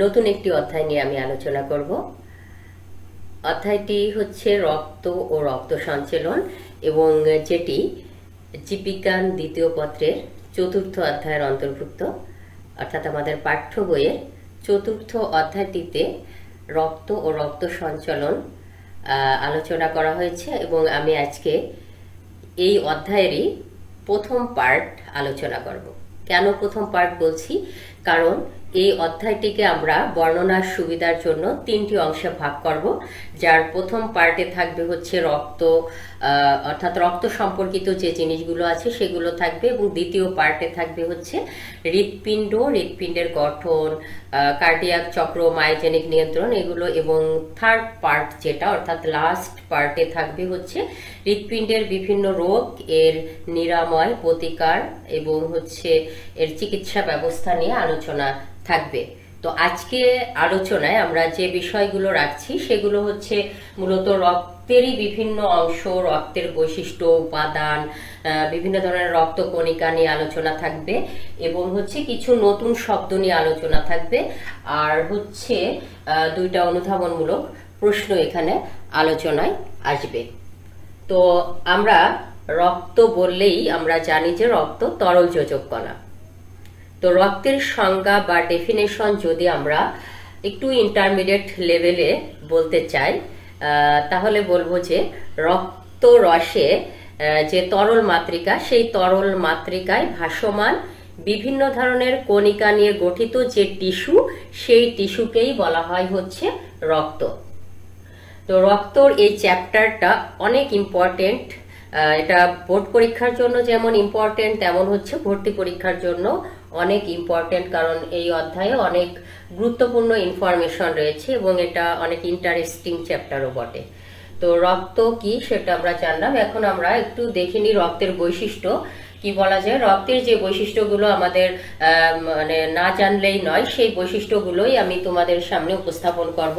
নতুন একটি অধ্যায় নিয়ে আমি আলোচনা করব। অধ্যায়টি হচ্ছে রক্ত ও রক্ত সঞ্চালন এবং যেটি জীববিজ্ঞান দ্বিতীয় পত্রের চতুর্থ অধ্যায়ের অন্তর্ভুক্ত, অর্থাৎ আমাদের পাঠ্য বইয়ের চতুর্থ অধ্যায়টিতে রক্ত ও রক্ত সঞ্চালন আলোচনা করা হয়েছে এবং আমি আজকে এই অধ্যায়েরই প্রথম পার্ট আলোচনা করব। কেন প্রথম পার্ট বলছি? কারণ এই অধ্যায়টিকে আমরা বর্ণনার সুবিধার জন্য তিনটি অংশে ভাগ করব, যার প্রথম পার্টে থাকবে হচ্ছে রক্ত, অর্থাৎ রক্ত সম্পর্কিত যে জিনিসগুলো আছে সেগুলো থাকবে, এবং দ্বিতীয় পার্টে থাকবে হচ্ছে হৃৎপিণ্ড, হৃৎপিণ্ডের গঠন, কার্ডিয়াক চক্র, মায়োজেনিক নিয়ন্ত্রণ এগুলো, এবং থার্ড পার্ট যেটা অর্থাৎ লাস্ট পার্টে থাকবে হচ্ছে হৃৎপিণ্ডের বিভিন্ন রোগ, এর নিরাময়, প্রতিকার এবং হচ্ছে এর চিকিৎসা ব্যবস্থা নিয়ে আলোচনা থাকবে। তো আজকে আলোচনায় আমরা যে বিষয়গুলো রাখছি সেগুলো হচ্ছে মূলত রক্তেরই বিভিন্ন অংশ, রক্তের বৈশিষ্ট্য, উপাদান, বিভিন্ন ধরনের রক্ত কণিকা নিয়ে আলোচনা থাকবে, এবং হচ্ছে কিছু নতুন শব্দ নিয়ে আলোচনা থাকবে, আর হচ্ছে দুইটা অনুধাবনমূলক প্রশ্ন এখানে আলোচনায় আসবে। তো আমরা রক্ত বললেই আমরা জানি যে রক্ত তরল যোজক কণা। তো রক্তের সংজ্ঞা বা ডেফিনেশন যদি আমরা একটু ইন্টারমিডিয়েট লেভেলে বলতে চাই, তাহলে বলবো যে রক্ত রসে যে তরল মাতৃকা, সেই তরল মাতৃকায় ভাসমান বিভিন্ন ধরনের কণিকা নিয়ে গঠিত যে টিস্যু, সেই টিস্যুকেই বলা হয় হচ্ছে রক্ত। তো রক্তর এই চ্যাপ্টারটা অনেক ইম্পর্টেন্ট। এটা বোর্ড পরীক্ষার জন্য যেমন ইম্পর্টেন্ট, তেমন হচ্ছে ভর্তি পরীক্ষার জন্য অনেক ইম্পর্টেন্ট, কারণ এই অধ্যায়ে অনেক গুরুত্বপূর্ণ ইনফরমেশন রয়েছে এবং এটা অনেক ইন্টারেস্টিং চ্যাপ্টারও বটে। তো রক্ত কি সেটা আমরা জানলাম, এখন আমরা একটু দেখে নিই রক্তের বৈশিষ্ট্য। কি বলা যায়, রক্তের যে বৈশিষ্ট্যগুলো আমাদের মানে না জানলেই নয়, সেই বৈশিষ্ট্যগুলোই আমি তোমাদের সামনে উপস্থাপন করব।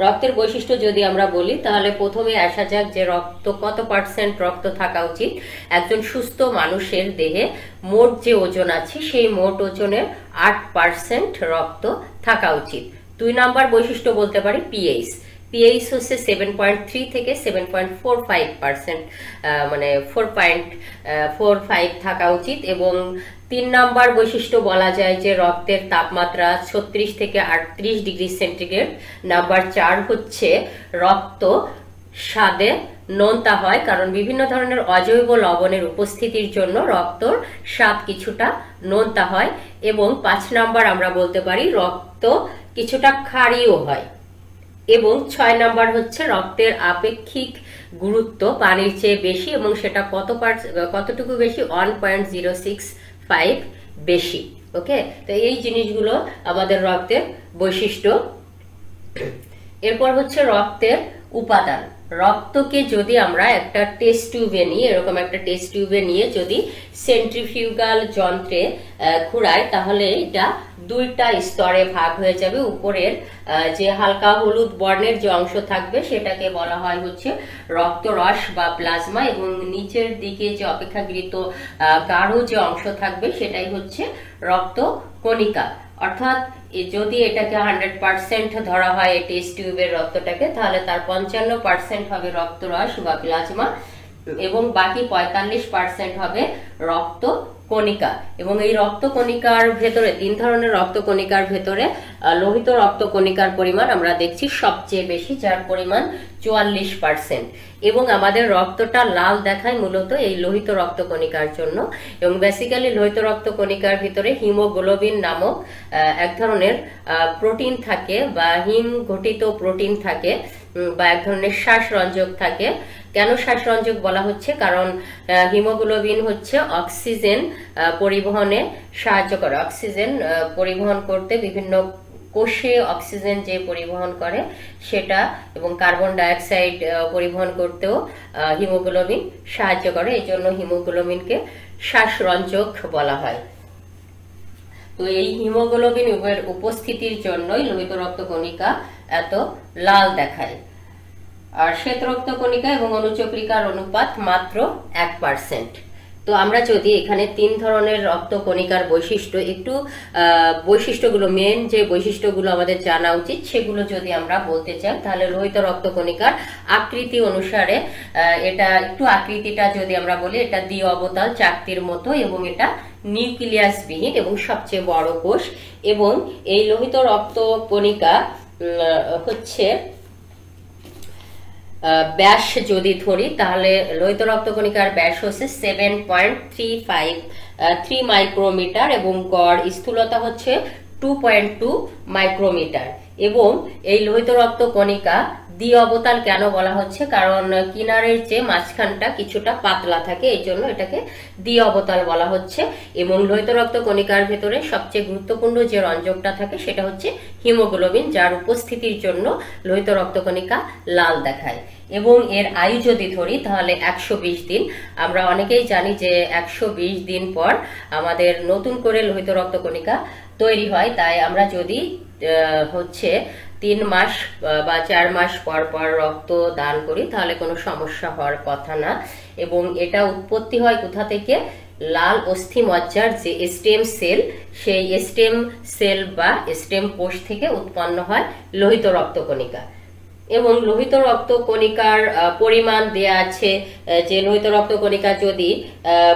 রক্তের বৈশিষ্ট্য যদি আমরা বলি, তাহলে প্রথমে আসা যাক যে রক্ত কত পার্সেন্ট রক্ত থাকা উচিত। একজন সুস্থ মানুষের দেহে মোট যে ওজন আছে সেই মোট ওজনের 8% রক্ত থাকা উচিত। 2 নাম্বার বৈশিষ্ট্য বলতে পারি পিএইচ। পিএইচ হচ্ছে 7.3 থেকে 7.45%, মানে 4.45 থাকা উচিত। এবং 3 নাম্বার বৈশিষ্ট্য বলা যায় যে রক্তের তাপমাত্রা 36 থেকে 38 ডিগ্রি সেন্টিগ্রেড। নাম্বার 4 হচ্ছে রক্ত স্বাদে নোনতা হয়, কারণ বিভিন্ন ধরনের অজৈব লবণের উপস্থিতির জন্য রক্তর স্বাদ কিছুটা নোনতা হয়। এবং 5 নাম্বার আমরা বলতে পারি রক্ত কিছুটা ক্ষারীয় হয়। এবং 6 নাম্বার হচ্ছে রক্তের আপেক্ষিক গুরুত্ব পানির চেয়ে বেশি, এবং সেটা কতটুকু বেশি? 1.065 বেশি। ওকে, তো এই জিনিসগুলো আমাদের রক্তের বৈশিষ্ট্য। এরপর হচ্ছে রক্তের উপাদান। রক্তকে যদি আমরা একটা টেস্ট টিউবে নিয়ে, এরকম একটা টেস্ট টিউবে নিয়ে যদি সেন্ট্রিফিউগাল যন্ত্রে ঘুরাই, তাহলে এটা 2টা স্তরে ভাগ হয়ে যাবে। উপরের যে হালকা হলুদ বর্ণের যে অংশ থাকবে সেটাকে বলা হয় হচ্ছে রক্তরস বা প্লাজমা, এবং নিচের দিকে যে অপেক্ষাকৃত গাঢ় যে অংশ থাকবে সেটাই হচ্ছে রক্ত কণিকা। অর্থাৎ যদি এটাকে 100% ধরা হয় এই টেস্ট টিউবের রক্তটাকে, তাহলে তার 55% হবে রক্তরস বা প্লাজমা, এবং বাকি 45% হবে রক্ত কণিকা। এবং এই রক্ত কণিকার ভেতরে 3 ধরনের রক্ত কণিকার ভেতরে লোহিত রক্ত কণিকার পরিমাণ আমরা দেখছি সবচেয়ে বেশি, যার পরিমাণ 44%। এবং আমাদের রক্তটা লাল দেখায় মূলত এই লোহিত রক্ত কণিকার জন্য। এবং বেসিক্যালি লোহিত রক্ত কণিকার ভিতরে হিমোগ্লোবিন নামক এক ধরনের প্রোটিন থাকে, বা হিম ঘটিত প্রোটিন থাকে, বা এক ধরনের শ্বাসরঞ্জক থাকে। কেন শ্বাসরঞ্জক বলা হচ্ছে? কারণ হিমোগ্লোবিন হচ্ছে অক্সিজেন পরিবহনে সাহায্য করে। অক্সিজেন পরিবহন করতে বিভিন্ন কোষে অক্সিজেন যে পরিবহন করে সেটা, এবং কার্বন ডাইঅক্সাইড পরিবহন করতেও হিমোগ্লোবিন সাহায্য করে। এই জন্য হিমোগ্লোবিনকে শ্বাসরঞ্জক বলা হয়। তো এই হিমোগ্লোবিন উপস্থিতির জন্যই লোহিত রক্ত কণিকা এত লাল দেখায়। আর শ্বেত রক্ত কণিকা এবং অনুচক্রিকার অনুপাত মাত্র 1%। তো আমরা যদি এখানে 3 ধরনের রক্তকণিকার বৈশিষ্ট্য একটু বৈশিষ্ট্যগুলো মেন যে বৈশিষ্ট্যগুলো আমাদের জানা উচিত সেগুলো যদি আমরা বলতে চাই, তাহলে লোহিত রক্তকণিকার আকৃতি অনুসারে এটা একটু আকৃতিটা যদি আমরা বলি, এটা দ্বি অবতাল চাকতির মতো এবং এটা নিউক্লিয়াস বিহীন এবং সবচেয়ে বড় কোষ। এবং এই লোহিত রক্তকণিকা হচ্ছে ব্যাস যদি ধরি, তাহলে লোহিত রক্তকণিকার ব্যাস হচ্ছে 7.3 মাইক্রোমিটার এবং গড় স্থূলতা হচ্ছে 2.2 মাইক্রোমিটার। এবং এই লোহিত রক্তকণিকা দ্বি অবতাল কেন বলা হচ্ছে, কারণ কিনারের চেয়ে মাঝখানটা কিছুটা পাতলা থাকে, এই জন্য এটাকে দ্বি অবতাল বলা হচ্ছে। এবং লোহিত রক্তকণিকার ভেতরে সবচেয়ে গুরুত্বপূর্ণ যে রঞ্জকটা থাকে সেটা হচ্ছে হিমোগ্লোবিন, যার উপস্থিতির জন্য লোহিত রক্তকণিকা লাল দেখায়। এবং এর আয়ু যদি ধরি তাহলে 120 দিন। আমরা অনেকেই জানি যে 120 দিন পর আমাদের নতুন করে লোহিত রক্তকণিকা তৈরি হয়, তাই আমরা যদি হচ্ছে 3 মাস বা 4 মাস পর পর রক্ত দান করি তাহলে কোনো সমস্যা হওয়ার কথা না। এবং এটা উৎপত্তি হয় কোথা থেকে, লাল অস্থি মজ্জার যে স্টেম সেল, সেই স্টেম সেল বা স্টেম কোষ থেকে উৎপন্ন হয় লোহিত রক্তকণিকা। এবং লোহিত রক্তকণিকার পরিমাণ দেয়া আছে যে লোহিত রক্তকণিকা যদি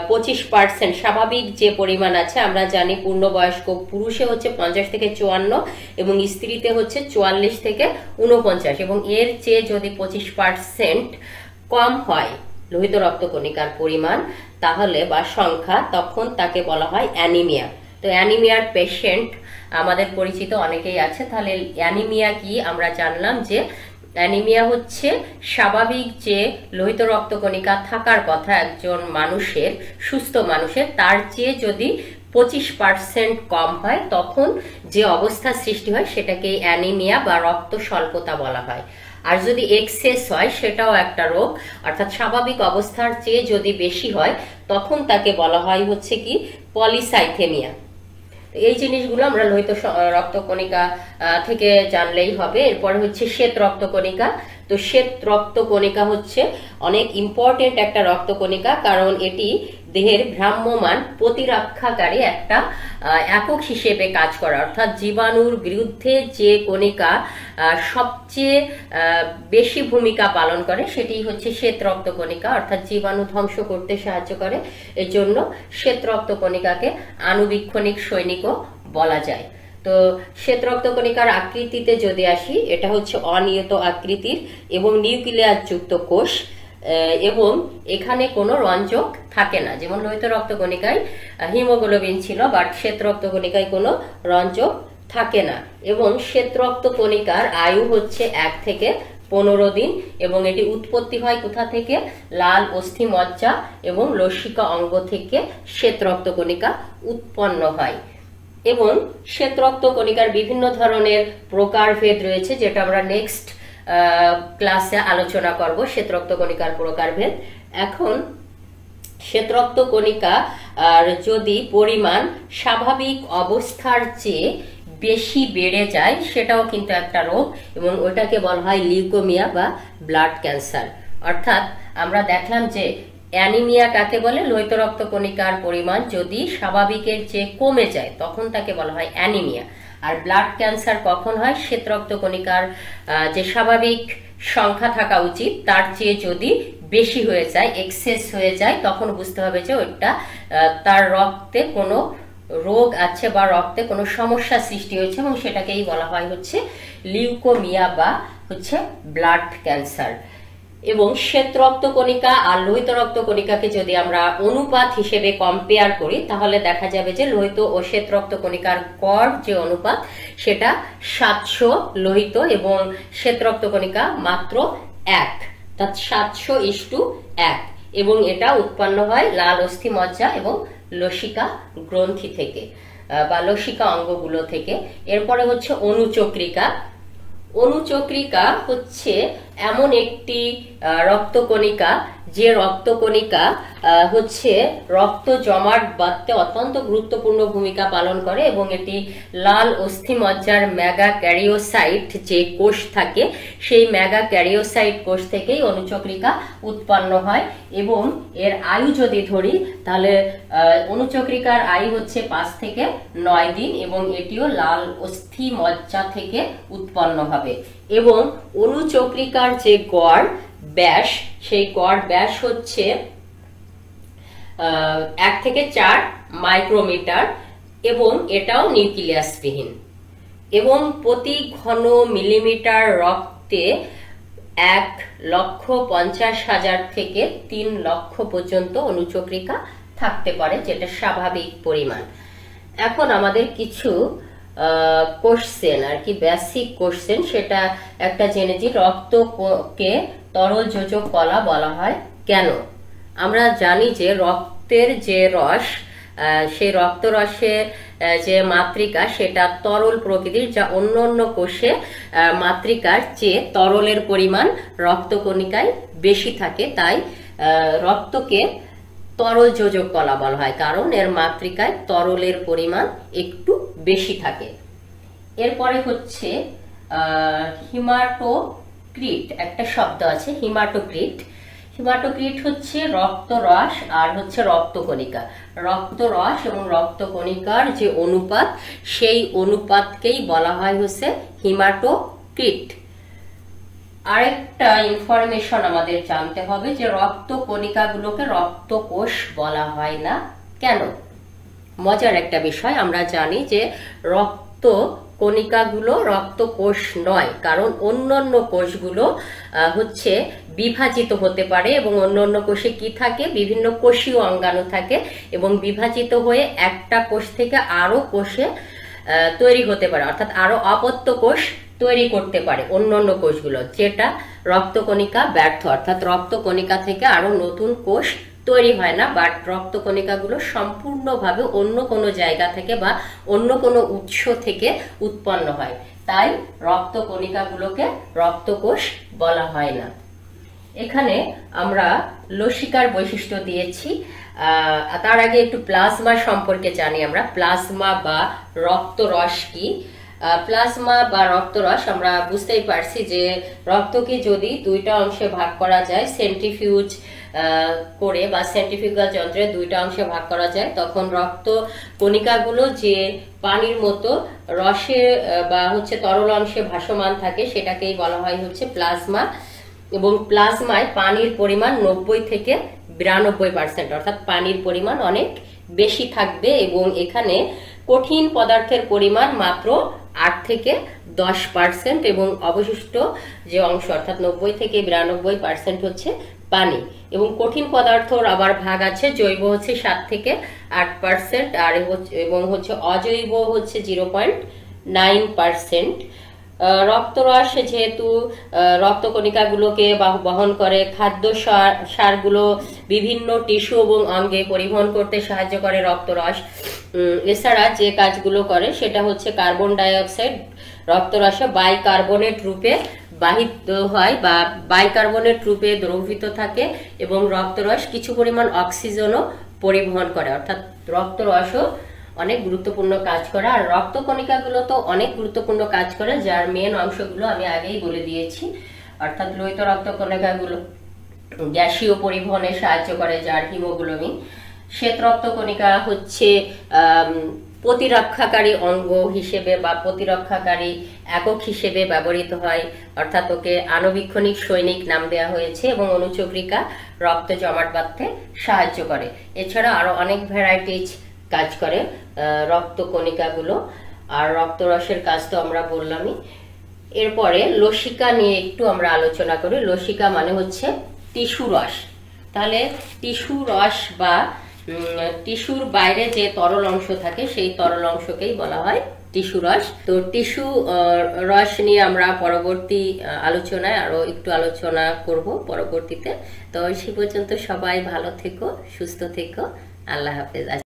25% স্বাভাবিক যে পরিমাণ আছে, আমরা জানি পূর্ণবয়স্ক পুরুষে হচ্ছে 50 থেকে 54 এবং স্ত্রীতে হচ্ছে 44 থেকে 49, এবং এর চেয়ে যদি 25% কম হয় লোহিত রক্তকণিকার পরিমাণ তাহলে বা সংখ্যা, তখন তাকে বলা হয় অ্যানিমিয়া। তো অ্যানিমিয়ার পেশেন্ট আমাদের পরিচিত অনেকেই আছে। তাহলে অ্যানিমিয়া কি আমরা জানলাম যে অ্যানিমিয়া হচ্ছে স্বাভাবিক যে লোহিত রক্তকণিকা থাকার কথা একজন মানুষের, সুস্থ মানুষের, তার চেয়ে যদি 25% কম হয় তখন যে অবস্থা সৃষ্টি হয় সেটাকে অ্যানিমিয়া বা রক্ত স্বল্পতা বলা হয়। আর যদি এক্সেস হয় সেটাও একটা রোগ, অর্থাৎ স্বাভাবিক অবস্থার চেয়ে যদি বেশি হয় তখন তাকে বলা হয় হচ্ছে কি পলিসাইথেমিয়া। এই জিনিসগুলো আমরা লোহিত রক্তকণিকা থেকে জানলেই হবে। এরপরে হচ্ছে শ্বেত রক্তকণিকা। তো শ্বেত রক্তকণিকা হচ্ছে অনেক ইম্পর্টেন্ট একটা রক্তকণিকা, কারণ এটি দেহের ভ্রাম্যমান প্রতিরক্ষাকারী একটা একক হিসেবে কাজ করে। অর্থাৎ জীবাণুর বিরুদ্ধে যে কণিকা সবচেয়ে বেশি ভূমিকা পালন করে সেটি হচ্ছে শ্বেত রক্তকণিকা, অর্থাৎ জীবাণু ধ্বংস করতে সাহায্য করে। এই জন্য শ্বেত রক্তকণিকাকে আণুবীক্ষণিক সৈনিকও বলা যায়। তো শ্বেত রক্তকণিকার আকৃতিতে যদি আসি, এটা হচ্ছে অনিয়ত আকৃতির এবং নিউক্লিয়াস যুক্ত কোষ, এবং এখানে কোনো রঞ্জক থাকে না। যেমন লোহিত রক্তকণিকায় হিমোগ্লোবিন ছিল, বাট শ্বেত রক্তকণিকায় কোনো রঞ্জক থাকে না। এবং শ্বেত রক্তকণিকার আয়ু হচ্ছে 1 থেকে 15 দিন এবং এটি উৎপত্তি হয় কোথা থেকে, লাল অস্থি মজ্জা এবং লসিকা অঙ্গ থেকে শ্বেত রক্তকণিকা উৎপন্ন হয়। এবং শ্বেত রক্তকণিকার বিভিন্ন ধরনের প্রকারভেদ রয়েছে, যেটা আমরা নেক্সট ক্লাসে আলোচনা করব, শ্বেত রক্তকণিকার প্রকারভেদ। এখন শ্বেত রক্তকণিকা আর যদি পরিমাণ স্বাভাবিক অবস্থার চেয়ে বেশি বেড়ে যায় সেটাও কিন্তু একটা রোগ, এবং ওটাকে বলা হয় লিউকোমিয়া বা ব্লাড ক্যান্সার। অর্থাৎ আমরা দেখলাম যে অ্যানিমিয়া কাকে বলে, লোহিত রক্তকণিকার পরিমাণ যদি স্বাভাবিকের চেয়ে কমে যায় তখন তাকে বলা হয় অ্যানিমিয়া। আর ব্লাড ক্যান্সার কখন হয়, শ্বেত রক্তকণিকার যে স্বাভাবিক সংখ্যা থাকা উচিত তার চেয়ে যদি বেশি হয়ে যায়, এক্সেস হয়ে যায়, তখন বুঝতে হবে যে ওইটা তার রক্তে কোনো রোগ আছে বা রক্তে কোনো সমস্যা সৃষ্টি হয়েছে, এবং সেটাকেই বলা হয় হচ্ছে লিউকোমিয়া বা হচ্ছে ব্লাড ক্যান্সার। এবং শ্বেত রক্তকণিকা আর লোহিত রক্তকণিকাকে যদি আমরা অনুপাত হিসেবে কম্পেয়ার করি তাহলে দেখা যাবে যে লোহিত ও শ্বেত রক্তকণিকার গড় যে অনুপাত সেটা 700 লোহিত এবং শ্বেত রক্তকণিকা মাত্র 1, অর্থাৎ 700:1, এবং এটা উৎপন্ন হয় লাল অস্থি মজ্জা এবং লসিকা গ্রন্থি থেকে বা লসিকা অঙ্গগুলো থেকে। এরপরে হচ্ছে অনুচক্রিকা। অনুচক্রিকা হচ্ছে এমন একটি রক্তকণিকা যে রক্তকণিকা হচ্ছে রক্ত জমাট বাঁধতে অত্যন্ত গুরুত্বপূর্ণ ভূমিকা পালন করে এবং এটি লাল অস্থিমজ্জার মেগা ক্যারিওসাইট যে কোষ থাকে সেই মেগা ক্যারিওসাইট কোষ থেকেই অনুচক্রিকা উৎপন্ন হয় এবং এর আয়ু যদি ধরি তাহলে অনুচক্রিকার আয়ু হচ্ছে 5 থেকে 9 দিন এবং এটিও লাল অস্থিমজ্জা থেকে উৎপন্ন হবে এবং অনুচক্রিকার যে গড় ব্যাস সেই গড় ব্যাস হচ্ছে 1 থেকে 4 মাইক্রোমিটার এবং এটাও নিউক্লিয়াসবিহীন এবং প্রতি ঘন মিলিমিটার রক্তে 1,50,000 থেকে 3 লক্ষ পর্যন্ত অনুচক্রিকা থাকতে পারে, যেটা স্বাভাবিক পরিমাণ। এখন আমাদের কিছু কোশ্চেন আর কি, বেসিক কোশ্চেন, সেটা একটা জেনেছি, রক্তকে তরল যোজক কলা বলা হয় কেন? আমরা জানি যে রক্তের যে রস, সেই রক্তরসে যে মাতৃকা সেটা তরল প্রকৃতির, যা অন্য অন্য কোষে মাতৃকার চেয়ে তরলের পরিমাণ রক্তকণিকায় বেশি থাকে, তাই রক্তকে তরল যোজক কলা বলা হয়, কারণ এর মাতৃকায় তরলের পরিমাণ একটু বেশি থাকে। এরপরে হচ্ছে হিমাটোক্রিট, একটা শব্দ আছে হিমাটোক্রিট। হিমাটোক্রিট হচ্ছে রক্তরস আর হচ্ছে রক্তকণিকা, রক্তরস এবং রক্তকণিকার যে অনুপাত সেই অনুপাতকেই বলা হয় হচ্ছে হিমাটোক্রিট। আরেকটা ইনফরমেশন আমাদের জানতে হবে যে রক্তকণিকাগুলোকে রক্তকোষ বলা হয় না কেন? মজার একটা বিষয়, আমরা জানি যে রক্ত কণিকাগুলো রক্তকোষ নয়, কারণ অন্যান্য কোষগুলো হচ্ছে বিভাজিত হতে পারে এবং অন্যান্য কোষে কি থাকে, বিভিন্ন কোষীয় অঙ্গাণু থাকে এবং বিভাজিত হয়ে একটা কোষ থেকে আরো কোষে তৈরি হতে পারে, অর্থাৎ আরো অপত্য কোষ তৈরি করতে পারে অন্যান্য কোষগুলো, যেটা রক্তকণিকা ব্যর্থ, অর্থাৎ রক্তকণিকা থেকে আরো নতুন কোষ তৈরি হয় না, বাট রক্তকণিকাগুলো সম্পূর্ণভাবে অন্য কোনো জায়গা থেকে বা অন্য কোনো উৎস থেকে উৎপন্ন হয়, তাই রক্তকণিকাগুলোকে রক্তকোষ বলা হয় না। এখানে আমরা লসিকার বৈশিষ্ট্য দিয়েছি, তার আগে একটু প্লাজমা সম্পর্কে জানি আমরা। প্লাজমা বা রক্তরস কি? প্লাজমা বা রক্তরস আমরা বুঝতেই পারছি যে রক্তকে যদি দুইটা অংশে ভাগ করা যায়, সেন্ট্রিফিউজ করে বা সেন্ট্রিফিউগাল যন্ত্রে দুইটা অংশে ভাগ করা যায়, তখন রক্ত কণিকাগুলো যে পানির মতো রসে বা হচ্ছে তরল অংশে ভাসমান থাকে সেটাকেই বলা হয় হচ্ছে প্লাজমা। এবং প্লাজমায় পানির পরিমাণ 90 থেকে 92%, অর্থাৎ পানির পরিমাণ অনেক বেশি থাকবে এবং এখানে কঠিন পদার্থের পরিমাণ মাত্র 8 থেকে 10% এবং অবশিষ্ট যে অংশ অর্থাৎ 90 থেকে 92% হচ্ছে পানি। এবং কঠিন পদার্থর আবার ভাগ আছে, জৈব হচ্ছে 7 থেকে 8% আর এবং হচ্ছে অজৈব হচ্ছে 0.9%। রক্তরস যেহেতু রক্তকণিকাগুলোকে বহন করে, খাদ্য সারগুলো বিভিন্ন টিস্যু এবং অঙ্গে পরিবহন করতে সাহায্য করে রক্তরস। এছাড়া যে কাজগুলো করে সেটা হচ্ছে কার্বন ডাই অক্সাইড রক্তরসে বাইকার্বনেট রূপে বাহিত হয় বা বাইকার্বনেট রূপে দ্রবীভূত থাকে এবং রক্তরস কিছু পরিমাণ অক্সিজেনও পরিবহন করে, অর্থাৎ রক্তরসও অনেক গুরুত্বপূর্ণ কাজ করে। আর রক্তকণিকাগুলো তো অনেক গুরুত্বপূর্ণ কাজ করে, যার মেন অংশগুলো আমি আগেই বলে দিয়েছি, অর্থাৎ লোহিত রক্তকণিকাগুলো গ্যাসীয় পরিবহনে সাহায্য করে, যার হিমোগ্লোবিন। শ্বেত রক্তকণিকা হচ্ছে প্রতিরক্ষাকারী অঙ্গ হিসেবে বা প্রতিরক্ষাকারী একক হিসেবে ব্যবহৃত হয়, অর্থাৎ ওকে আণুবীক্ষণিক সৈনিক নাম দেওয়া হয়েছে এবং অনুচক্রিকা রক্ত জমাট বাঁধতে সাহায্য করে। এছাড়া আরো অনেক ভ্যারাইটিজ কাজ করে রক্তকণিকাগুলো, আর রক্তরসের কাজ তো আমরা বললামই। এরপরে লসিকা নিয়ে একটু আমরা আলোচনা করি। লসিকা মানে হচ্ছে টিস্যু রস। তাহলে টিস্যু রস বা টিস্যুর বাইরে যে তরল অংশ থাকে সেই তরল অংশকেই বলা হয় টিস্যু রস। তো টিস্যু রস নিয়ে আমরা পরবর্তী আলোচনায় আরো একটু আলোচনা করব পরবর্তীতে। তো সে পর্যন্ত সবাই ভালো থেকো, সুস্থ থেকো, আল্লাহ হাফেজ।